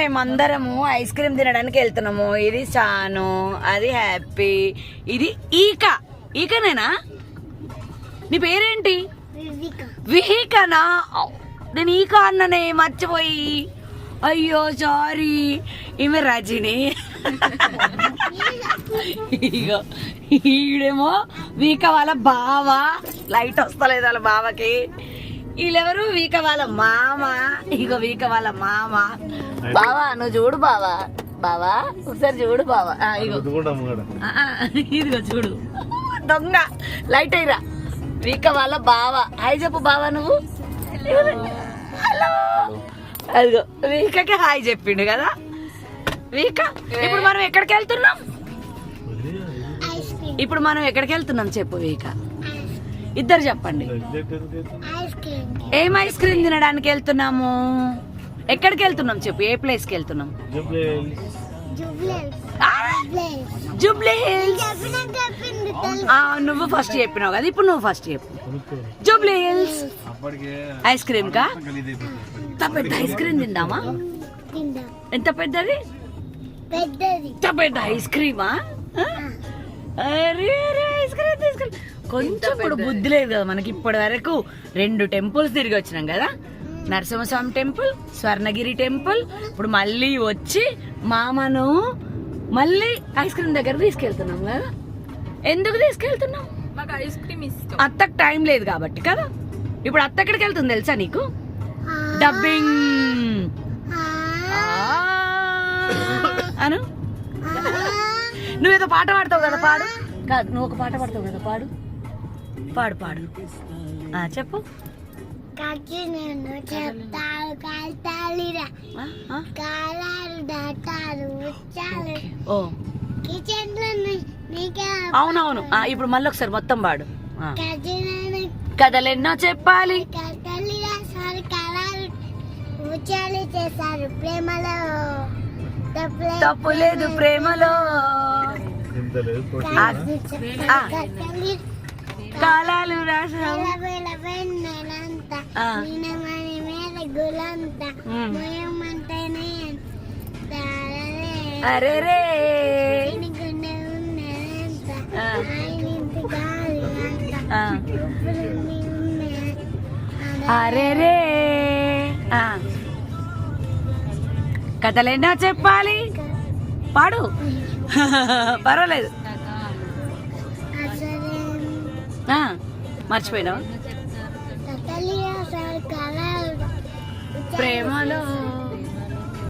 మేమందరము ice cream తినడానికి వెళ్తున్నాము. ఇది చాను, అది హ్యాపీ, ఇది ఈకనేనా? నీ పేరేంటి? విహికనా? నేను ఈక అన్ననే మర్చిపోయి, అయ్యో సారీ. ఈమె రజని. ఇగో ఈడేమో వీక వాళ్ళ బావ. లైట్ వస్తలేదు వాళ్ళ బావకి. వీళ్ళెవరు? వీక వాళ్ళ మామ. ఇగో వీక వాళ్ళ మామ. బావా నువ్వు చూడు బావా. బావా ఒకసారి చూడు బావా. ఇదిగో చూడు దొంగ. లైట్ అయ్యిరా. వీక వాళ్ళ బావ. హాయ్ చెప్పు బావా నువ్వు. హలో. అదిగో వీకకి హాయ్ చెప్పిండు కదా వీక. ఇప్పుడు మనం ఎక్కడికి వెళ్తున్నాం? చెప్పు వీక. ఇద్దరు చెప్పండి. ఏం ఐస్ క్రీమ్ తినడానికి వెళ్తున్నాము? ఎక్కడికి వెళ్తున్నాం చెప్పు. ఏ ప్లేస్ కి వెళ్తున్నాం? Jubilee hills. నువ్వు ఫస్ట్ చెప్పినావు కదా, ఇప్పుడు నువ్వు ఫస్ట్ చెప్పు. జూబ్లీ హిల్స్ ఐస్ క్రీమ్ కా? ఎంత పెద్ద ఐస్ క్రీమ్ తిందామా? ఎంత పెద్దది? ఎంత పెద్ద ఐస్ క్రీమా? అరే ఐస్ క్రీమ్ తీసుకుని కొంచెం ఇప్పుడు బుద్ధి లేదు కదా మనకి. ఇప్పటి వరకు 2 టెంపుల్స్ తిరిగి వచ్చినాం కదా. Narasimhaswamy temple, Swarnagiri temple. ఇప్పుడు మళ్ళీ వచ్చి మామను మళ్ళీ ఐస్ క్రీమ్ దగ్గర తీసుకెళ్తున్నాం కదా. ఎందుకు తీసుకెళ్తున్నాం? మాకు ఐస్ క్రీమ్ ఇష్టం. అత్తకు టైం లేదు కాబట్టి కదా. ఇప్పుడు అత్త ఎక్కడికి వెళ్తుంది తెలుసా నీకు? డబ్బింగ్ అను. నువ్వేదో పాట పాడతావు కదా, పాడు. కాదు నువ్వు ఒక పాట పాడతావు కదా, పాడు. పాడు పాడు. చెప్పు. అవునవును. ఇప్పుడు మళ్ళీ ఒకసారి మొత్తం పాడు. కథలెన్నో చెప్పాలి, చేశారు ప్రేమలో, తప్పు లేదు ప్రేమలో, కాలాలు రాసావు. అరే రే అరే రే కథలెన్నో చెప్పాలి. పాడు. పర్వాలేదు. మర్చిపోయినావు? ప్రేమలో